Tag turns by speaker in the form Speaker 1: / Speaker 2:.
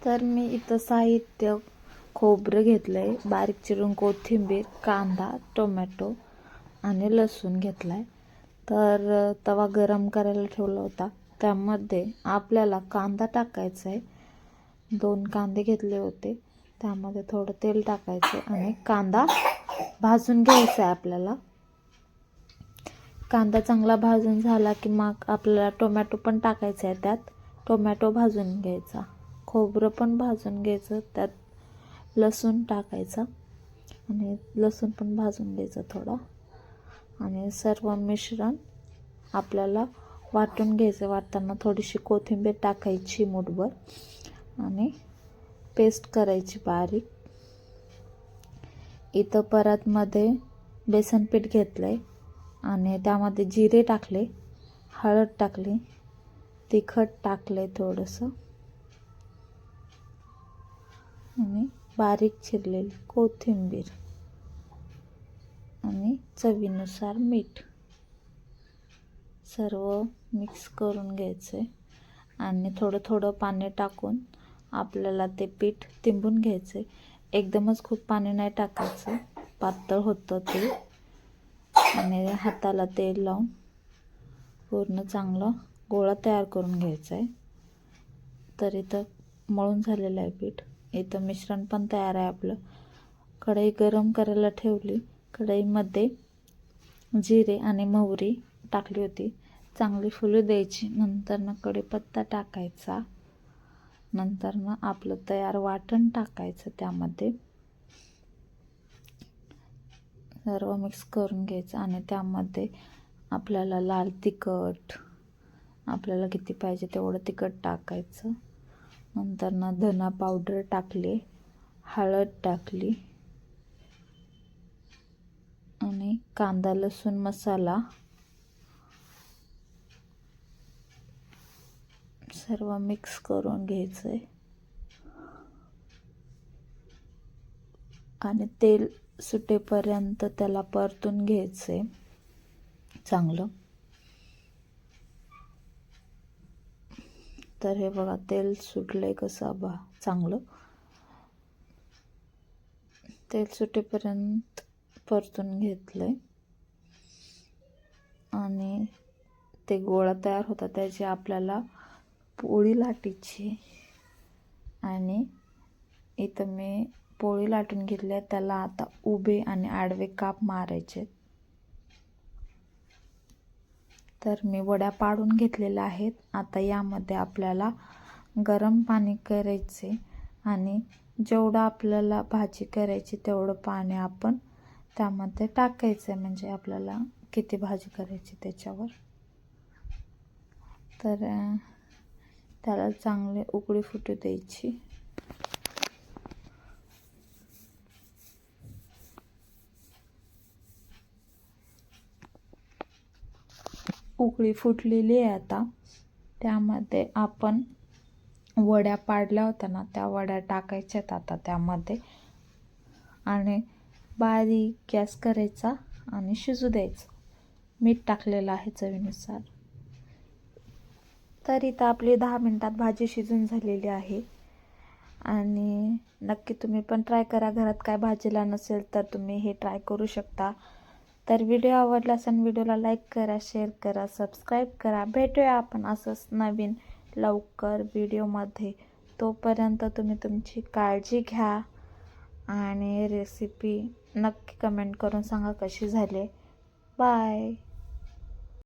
Speaker 1: तर मी इथं साहित्य खोबरं घेतलं आहे, बारीक चिरून कोथिंबीर, कांदा, टोमॅटो आणि लसूण घेतला आहे. तर तवा गरम करायला ठेवला होता. त्यामध्ये आपल्याला कांदा टाकायचा आहे. 2 कांदे घेतले होते. त्यामध्ये थोडं तेल टाकायचं आणि कांदा भाजून घ्यायचा आहे आपल्याला. कांदा चांगला भाजून झाला की मग आपल्याला टोमॅटो पण टाकायचा आहे. त्यात टोमॅटो भाजून घ्यायचा, खोबरं पण भाजून घ्यायचं, त्यात लसूण टाकायचा आणि लसूण पण भाजून घ्यायचं थोडं. आणि सर्व मिश्रण आपल्याला वाटून घ्यायचं. वाटताना थोडीशी कोथिंबीर टाकायची मूठभर आणि पेस्ट करायची बारीक. इथं परत मध्ये बेसन पीठ घेतलं आहे आणि त्यामध्ये जिरे टाकले, हळद टाकली, तिखट टाकले थोडंसं आणि बारीक चिरलेली कोथिंबीर आणि चवीनुसार मीठ सर्व मिक्स करून घ्यायचे आणि थोडं थोडं पाणी टाकून आपल्याला ते पीठ तिंबून घ्यायचे. एकदमच खूप पाणी नाही टाकायचं, पातळ होतं ते. आणि हाताला तेल लावून पूर्ण चांगलं गोळा तयार करून घ्यायचा आहे. तर इथं मळून झालेलं आहे पीठ. इथं मिश्रण पण तयार आहे आपलं. कढई गरम करायला ठेवली. कढईमध्ये जिरे आणि मोहरी टाकली होती, चांगली फुलू द्यायची. नंतर कढीपत्ता टाकायचा. नंतर आपलं तयार वाटण टाकायचं, त्यामध्ये सर्व मिक्स करून घ्यायचं आणि त्यामध्ये आपल्याला लाल तिखट, आपल्याला किती पाहिजे तेवढं तिखट टाकायचं. नंतर धना पावडर टाकली, हळद टाकली आणि कांदा लसूण मसाला सर्व मिक्स करून घ्यायचं आहे आणि तेल सुटेपर्यंत त्याला परतून घ्यायचे चांगलं. तर हे बघा तेल सुटलंय कसं चांगलं. तेल सुटेपर्यंत परतून घेतलंय आणि ते गोळा तयार होता त्याची आपल्याला पोळी लाटायची. आणि इथं मी पोळी लाटून घेतली. त्याला आता उभे आणि आडवे काप मारायचे. तर मी वड्या पाडून घेतलेल्या आहेत. आता यामध्ये आपल्याला गरम पाणी करायचे आणि जेवढं आपल्याला भाजी करायची तेवढं पाणी आपण त्यामध्ये टाकायचं, म्हणजे आपल्याला किती भाजी करायची त्याच्यावर. तर त्याला चांगले उकळी फुटू द्यायची. उकळी फुटलेली आहे. आता त्यामध्ये आपण वड्या पाडल्या होत्या ना, त्या वड्या टाकायच्यात आता त्यामध्ये आणि बारीक गॅस करायचा आणि शिजू द्यायचं. मीठ टाकलेलं आहे चवीनुसार. तर इथं आपली 10 मिनिटात भाजी शिजून झालेली आहे. आणि नक्की तुम्ही पण ट्राय करा. घरात काय भाजीला नसेल तर तुम्ही हे ट्राय करू शकता. तर व्हिडिओ आवडला असेल व्हिडिओला लाईक करा, शेअर करा, सबस्क्राईब करा. भेटूया आपण असंच नवीन लवकर व्हिडिओमध्ये. तोपर्यंत तुम्ही तुमची काळजी घ्या आणि रेसिपी नक्की कमेंट करून सांगा कशी झाली. बाय.